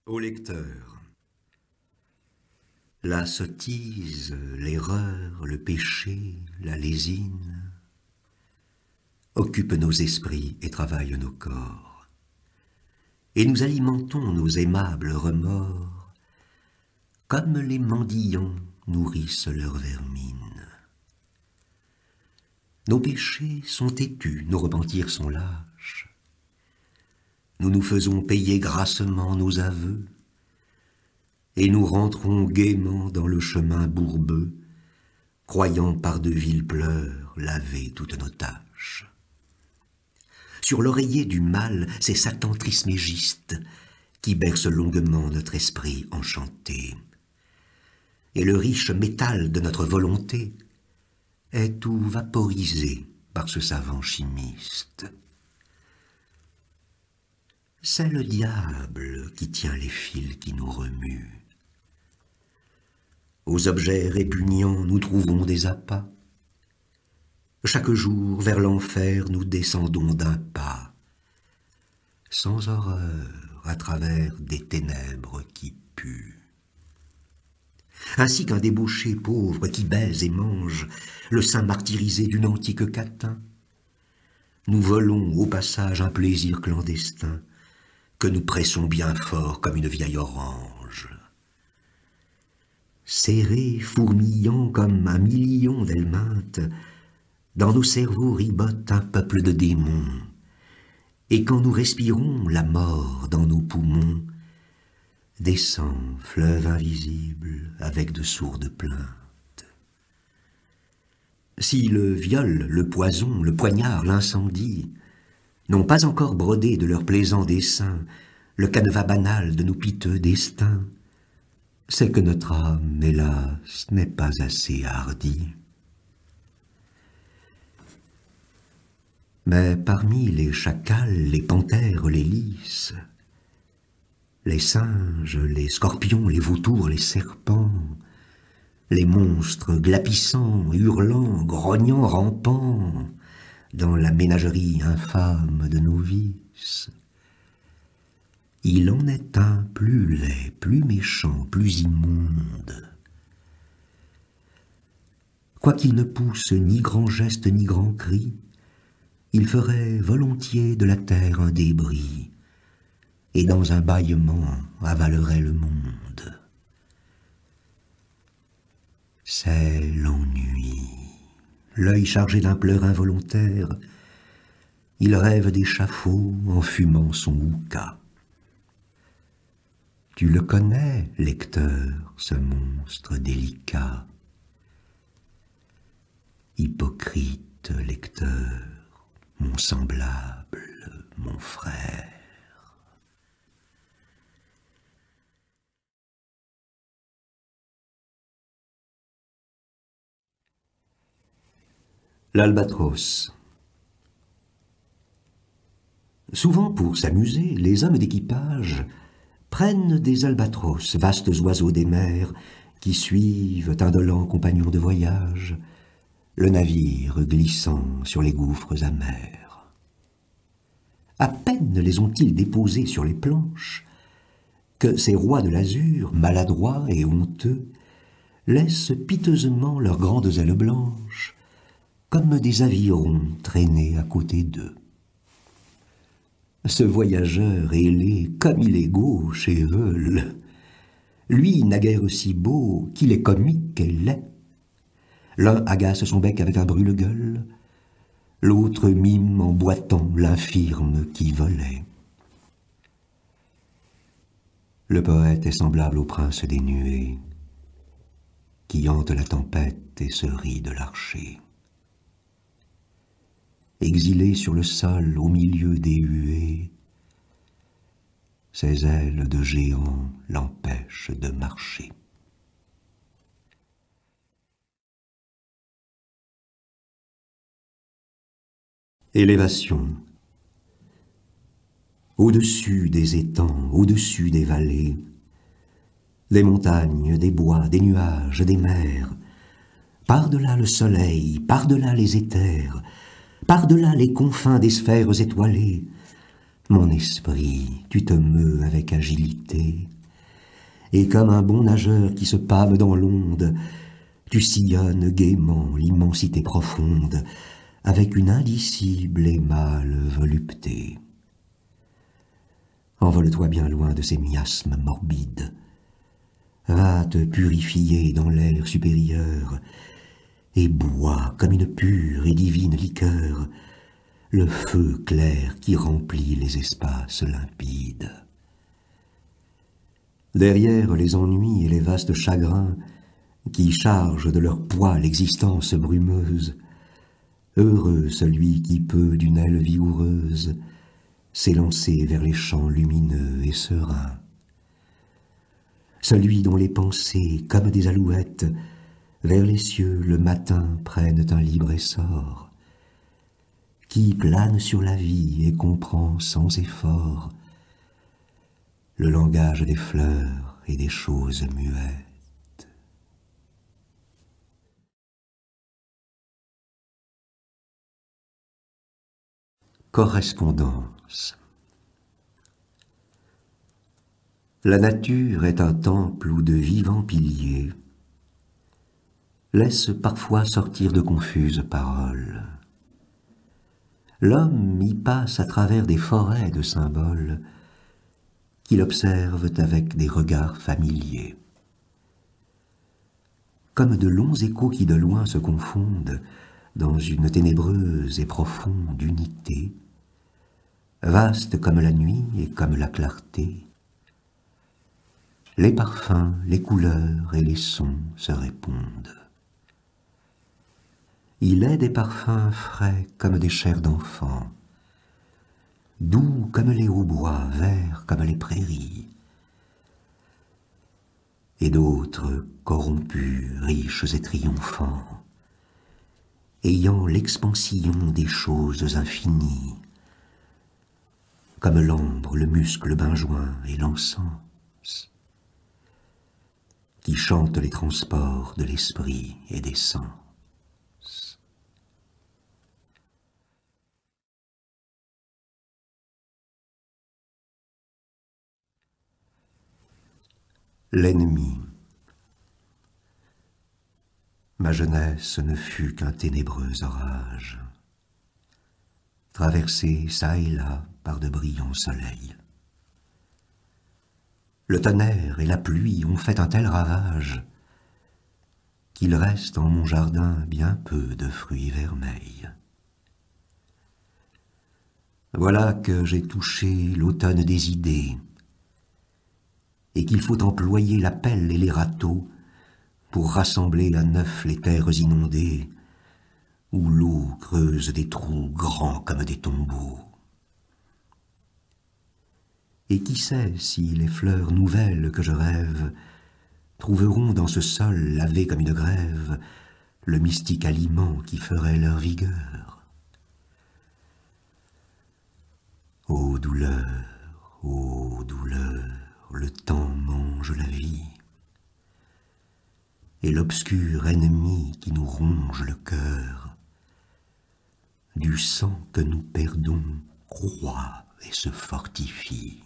Au lecteur, la sottise, l'erreur, le péché, la lésine occupent nos esprits et travaillent nos corps, et nous alimentons nos aimables remords comme les mendiants nourrissent leur vermine. Nos péchés sont têtus, nos repentirs sont lâches. Nous nous faisons payer grassement nos aveux, et nous rentrons gaiement dans le chemin bourbeux, croyant par de vils pleurs laver toutes nos tâches. Sur l'oreiller du mal, c'est Satan trismégiste qui berce longuement notre esprit enchanté. Et le riche métal de notre volonté est tout vaporisé par ce savant chimiste. C'est le diable qui tient les fils qui nous remuent. Aux objets répugnants, nous trouvons des appâts. Chaque jour, vers l'enfer, nous descendons d'un pas, sans horreur, à travers des ténèbres qui puent. Ainsi qu'un débauché pauvre qui baise et mange le sein martyrisé d'une antique catin, nous volons au passage un plaisir clandestin que nous pressons bien fort comme une vieille orange. Serrés, fourmillant comme un million d'helminthes, dans nos cerveaux ribote un peuple de démons, et quand nous respirons la mort dans nos poumons, descend fleuve invisible avec de sourdes plaintes. Si le viol, le poison, le poignard, l'incendie n'ont pas encore brodé de leurs plaisants dessins le canevas banal de nos piteux destins, c'est que notre âme, hélas, n'est pas assez hardie. Mais parmi les chacals, les panthères, les lys, les singes, les scorpions, les vautours, les serpents, les monstres glapissants, hurlants, grognants, rampants, dans la ménagerie infâme de nos vices, il en est un plus laid, plus méchant, plus immonde. Quoiqu'il ne pousse ni grand geste ni grand cri, il ferait volontiers de la terre un débris, et dans un bâillement avalerait le monde. C'est l'ennui. L'œil chargé d'un pleur involontaire, il rêve d'échafaud en fumant son hookah. Tu le connais, lecteur, ce monstre délicat. Hypocrite lecteur, mon semblable, mon frère. L'albatros. Souvent pour s'amuser, les hommes d'équipage prennent des albatros, vastes oiseaux des mers, qui suivent, indolents compagnons de voyage, le navire glissant sur les gouffres amers. À peine les ont-ils déposés sur les planches, que ces rois de l'azur, maladroits et honteux, laissent piteusement leurs grandes ailes blanches, comme des avirons traînés à côté d'eux. Ce voyageur ailé, comme il est gauche et veule, lui naguère si beau qu'il est comique et laid. L'un agace son bec avec un brûle-gueule, l'autre mime en boitant l'infirme qui volait. Le poète est semblable au prince des nuées, qui hante la tempête et se rit de l'archer. Exilé sur le sol au milieu des huées, ses ailes de géant l'empêchent de marcher. Élévation. Au-dessus des étangs, au-dessus des vallées, des montagnes, des bois, des nuages, des mers, par-delà le soleil, par-delà les éthers, par-delà les confins des sphères étoilées, Mon esprit, tu te meus avec agilité, et comme un bon nageur qui se pâme dans l'onde, tu sillonnes gaiement l'immensité profonde, avec une indicible et mâle volupté. Envole-toi bien loin de ces miasmes morbides, va te purifier dans l'air supérieur, et bois comme une pure et divine liqueur le feu clair qui remplit les espaces limpides. Derrière les ennuis et les vastes chagrins qui chargent de leur poids l'existence brumeuse, heureux celui qui peut d'une aile vigoureuse s'élancer vers les champs lumineux et sereins. Celui dont les pensées, comme des alouettes, vers les cieux le matin prennent un libre essor, qui plane sur la vie et comprend sans effort le langage des fleurs et des choses muettes. Correspondance. La nature est un temple où de vivants piliers laissent parfois sortir de confuses paroles. L'homme y passe à travers des forêts de symboles qu'il observe avec des regards familiers. Comme de longs échos qui de loin se confondent dans une ténébreuse et profonde unité, vaste comme la nuit et comme la clarté, les parfums, les couleurs et les sons se répondent. Il est des parfums frais comme des chairs d'enfants, doux comme les hautbois, verts comme les prairies, et d'autres corrompus, riches et triomphants, ayant l'expansion des choses infinies, comme l'ambre, le musc, le benjoin et l'encens, qui chantent les transports de l'esprit et des sens. L'ennemi. Ma jeunesse ne fut qu'un ténébreux orage, traversé çà et là par de brillants soleils. Le tonnerre et la pluie ont fait un tel ravage qu'il reste en mon jardin bien peu de fruits vermeils. Voilà que j'ai touché l'automne des idées, et qu'il faut employer la pelle et les râteaux pour rassembler à neuf les terres inondées, où l'eau creuse des trous grands comme des tombeaux. Et qui sait si les fleurs nouvelles que je rêve trouveront dans ce sol lavé comme une grève le mystique aliment qui ferait leur vigueur. Ô douleur, le temps mange la vie, et l'obscur ennemi qui nous ronge le cœur, du sang que nous perdons, croît et se fortifie.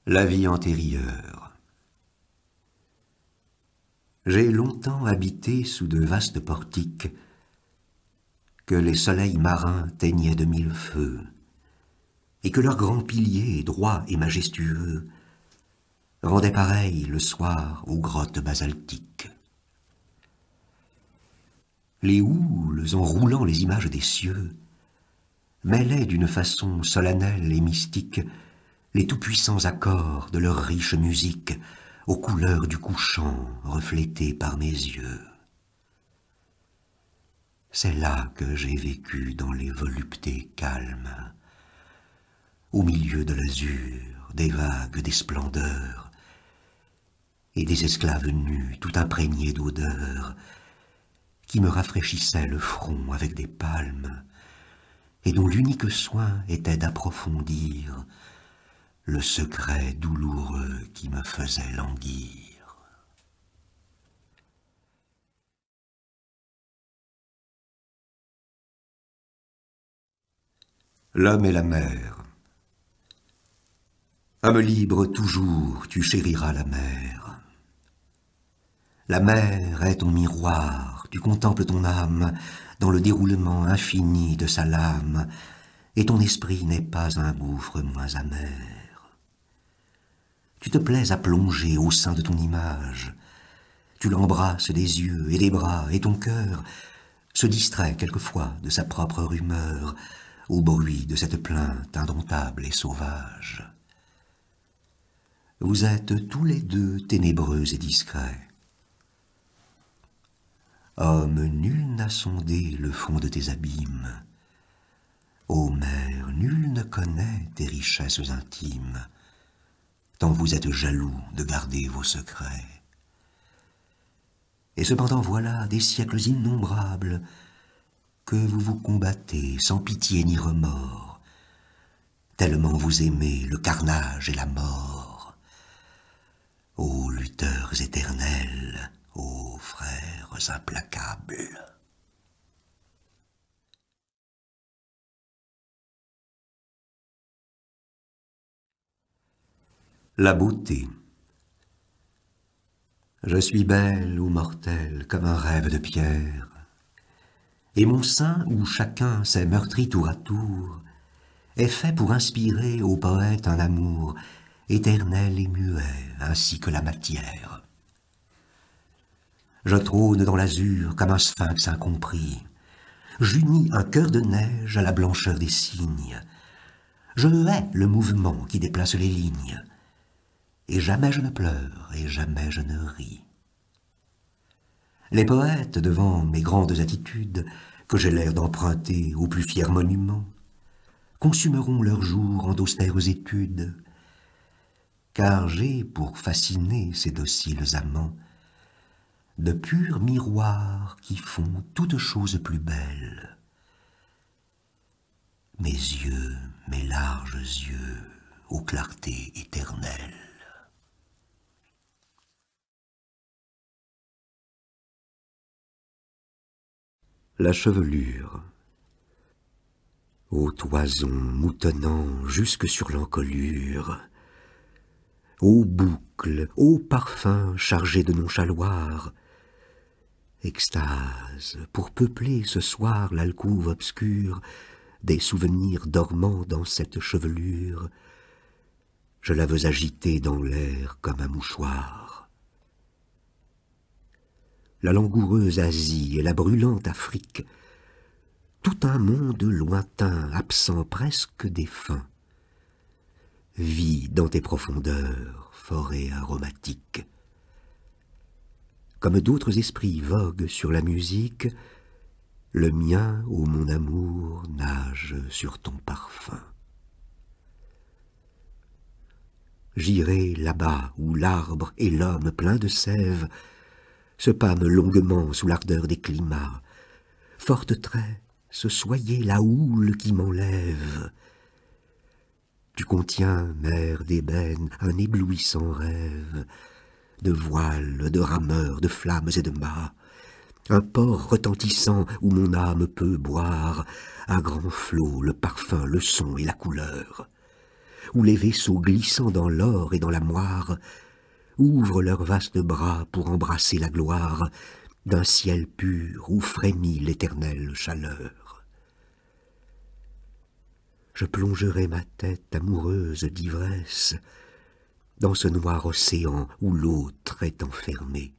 La vie antérieure. J'ai longtemps habité sous de vastes portiques que les soleils marins teignaient de mille feux, et que leurs grands piliers, droits et majestueux, rendaient pareil le soir aux grottes basaltiques. Les houles, enroulant les images des cieux, mêlaient d'une façon solennelle et mystique les tout-puissants accords de leur riche musique aux couleurs du couchant reflétées par mes yeux. C'est là que j'ai vécu dans les voluptés calmes, au milieu de l'azur, des vagues, des splendeurs, et des esclaves nus tout imprégnés d'odeurs, qui me rafraîchissaient le front avec des palmes, et dont l'unique soin était d'approfondir le secret douloureux qui me faisait languir. L'homme et la mer. Homme libre toujours, tu chériras la mer. La mer est ton miroir, tu contemples ton âme dans le déroulement infini de sa lame, et ton esprit n'est pas un gouffre moins amer. Tu te plais à plonger au sein de ton image, tu l'embrasses des yeux et des bras, et ton cœur se distrait quelquefois de sa propre rumeur au bruit de cette plainte indomptable et sauvage. Vous êtes tous les deux ténébreux et discrets. Homme, nul n'a sondé le fond de tes abîmes. Ô mer, nul ne connaît tes richesses intimes, tant vous êtes jaloux de garder vos secrets. Et cependant voilà des siècles innombrables que vous vous combattez sans pitié ni remords, tellement vous aimez le carnage et la mort. Ô lutteurs éternels, ô frères implacables. La beauté. Je suis belle ou mortelle comme un rêve de pierre, et mon sein où chacun s'est meurtri tour à tour est fait pour inspirer au poète un amour éternel et muet ainsi que la matière. Je trône dans l'azur comme un sphinx incompris, j'unis un cœur de neige à la blancheur des cygnes, je hais le mouvement qui déplace les lignes, et jamais je ne pleure, et jamais je ne ris. Les poètes, devant mes grandes attitudes, que j'ai l'air d'emprunter aux plus fiers monuments, consumeront leurs jours en d'austères études, car j'ai, pour fasciner ces dociles amants, de purs miroirs qui font toutes choses plus belles. Mes yeux, mes larges yeux, aux clartés éternelles. La chevelure. Ô toison moutonnant jusque sur l'encolure, ô boucles, ô parfums chargés de nonchaloir, extase pour peupler ce soir l'alcôve obscure des souvenirs dormant dans cette chevelure, je la veux agiter dans l'air comme un mouchoir. La langoureuse Asie et la brûlante Afrique, tout un monde lointain, absent presque défunt, vit dans tes profondeurs, forêts aromatiques. Comme d'autres esprits voguent sur la musique, le mien, ô mon amour, nage sur ton parfum. J'irai là-bas où l'arbre et l'homme plein de sève se pâment longuement sous l'ardeur des climats. Forte trait, se soyer la houle qui m'enlève. Tu contiens, mer d'ébène, un éblouissant rêve, de voiles, de rameurs, de flammes et de mâts, un port retentissant où mon âme peut boire, à grands flots, le parfum, le son et la couleur, où les vaisseaux glissant dans l'or et dans la moire ouvrent leurs vastes bras pour embrasser la gloire d'un ciel pur où frémit l'éternelle chaleur. Je plongerai ma tête amoureuse d'ivresse dans ce noir océan où l'autre est enfermé,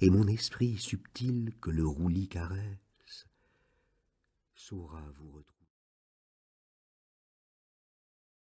et mon esprit subtil que le roulis caresse saura vous retrouver.